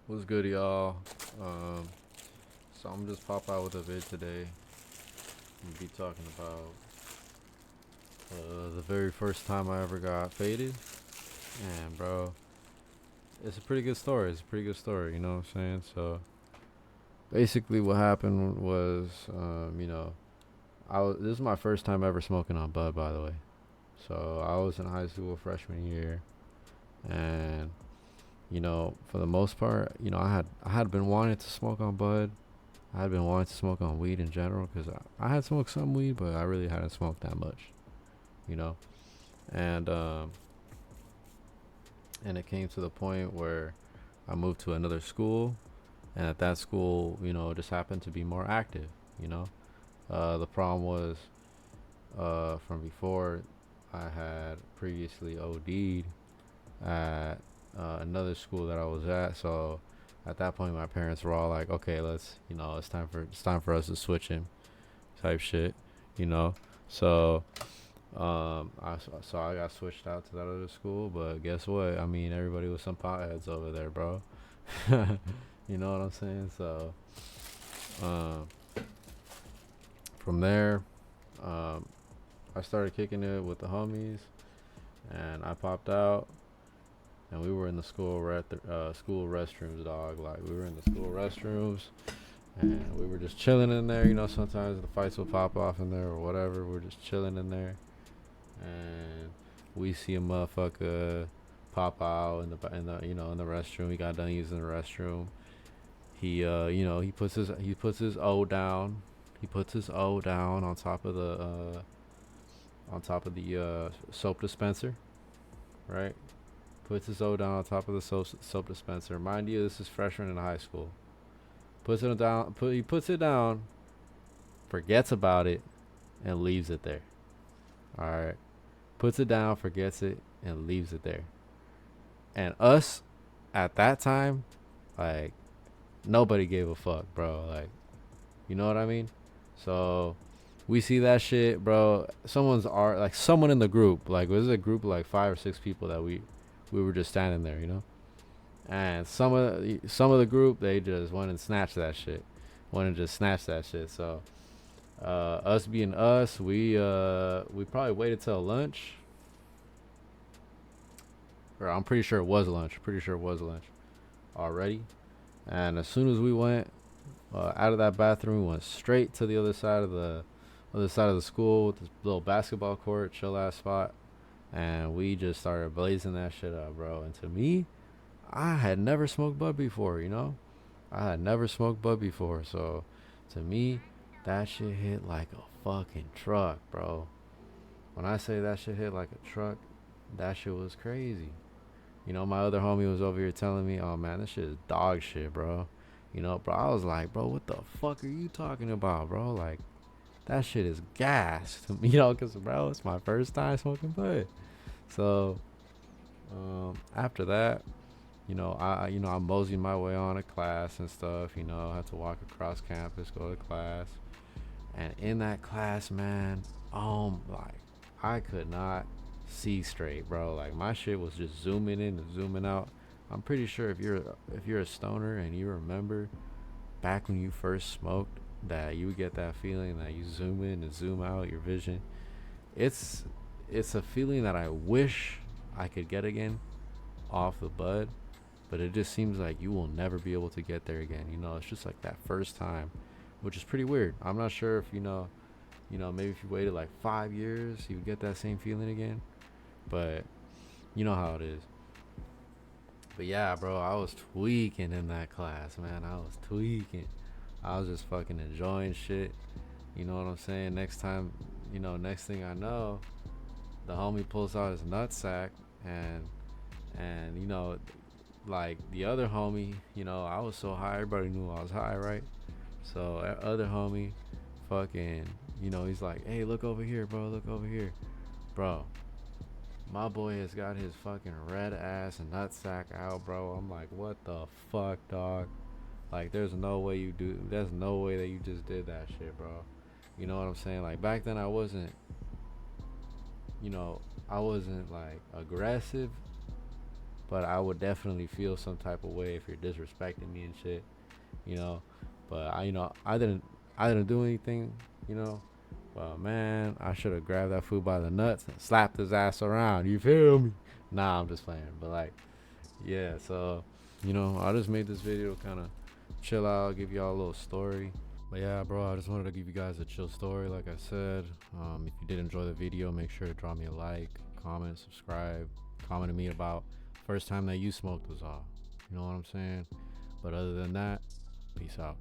What's good, y'all? Um, so I'm just pop out with a vid today. I'm gonna be talking about the very first time I ever got faded, and bro, it's a pretty good story. It's a pretty good story. You know what I'm saying? So basically, what happened was, this is my first time ever smoking on bud, by the way. So I was in high school freshman year, and for the most part, I had been wanting to smoke on bud. I had been wanting to smoke on weed in general because I had smoked some weed, but I really hadn't smoked that much, you know. And and it came to the point where I moved to another school, and at that school, it just happened to be more active, you know. The problem was, from before, I had previously OD'd at another school that I was at, so at that point, my parents were all like, "Okay, it's time for us to switch him," type shit, you know. So I got switched out to that other school, but guess what? I mean, everybody was some potheads over there, bro. You know what I'm saying? So um, from there, um, I started kicking it with the homies, and I popped out, and we were in the school restrooms, dog. Like we were in the school restrooms, and we were just chilling in there. Sometimes the fights will pop off in there or whatever. We're just chilling in there, and we see a motherfucker pop out in the restroom. He got done using the restroom. He puts his O down. He puts his O down on top of the soap dispenser, right? Puts his O down on top of the soap dispenser. Mind you, this is freshman in high school. He puts it down, forgets about it, and leaves it there. All right. Puts it down, forgets it, and leaves it there. And us at that time, like nobody gave a fuck, bro. Like, you know what I mean? So we see that shit, bro. Someone in the group, like, was a group of like 5 or 6 people that we were just standing there, you know. And some of the group, they just went and snatched that shit, went and just snatched that shit. So us being us, we probably waited till lunch, or I'm pretty sure it was lunch. Pretty sure it was lunch already. And as soon as we went out of that bathroom, we went straight to the other side of the school with this little basketball court, chill ass spot, and we just started blazing that shit up, bro. And to me, I had never smoked bud before, you know. I had never smoked bud before, so to me, that shit hit like a fucking truck, bro. When I say that shit hit like a truck, that shit was crazy. My other homie was over here telling me, "Oh man, this shit is dog shit, bro." Bro, I was like, "Bro, what the fuck are you talking about, bro? Like, that shit is gas." Cause bro, it's my first time smoking bud. So, after that, I moseyed my way on to class and stuff. I had to walk across campus, go to class, and in that class, man, like I could not see straight, bro. Like my shit was just zooming in and zooming out. I'm pretty sure if you're a stoner and you remember back when you first smoked, that you would get that feeling that you zoom in and zoom out your vision. It's it's a feeling that I wish I could get again off the bud, but it just seems like you will never be able to get there again. It's just like that first time, which is pretty weird. I'm not sure if maybe if you waited like 5 years, you would get that same feeling again. But you know how it is. But yeah, bro, I was tweaking in that class, man. I was tweaking. I was just fucking enjoying shit. You know what I'm saying? Next thing I know, the homie pulls out his nutsack, and like the other homie, I was so high, everybody knew I was high, right? So that other homie, fucking, he's like, "Hey, look over here, bro. Look over here, bro." My boy has got his fucking red ass and nutsack out, bro. I'm like, what the fuck, dog? Like, there's no way that you just did that shit, bro. You know what I'm saying? Like, back then you know, I wasn't like aggressive, but I would definitely feel some type of way if you're disrespecting me and shit, you know. But I didn't do anything, you know. But man, I should have grabbed that fool by the nuts and slapped his ass around. You feel me? Nah, I'm just playing. But like, yeah. So, I just made this video to kind of chill out, give y'all a little story. But yeah, bro, I just wanted to give you guys a chill story. Like I said, if you did enjoy the video, make sure to drop me a like, comment, subscribe, comment to me about first time that you smoked was all. You know what I'm saying? But other than that, peace out.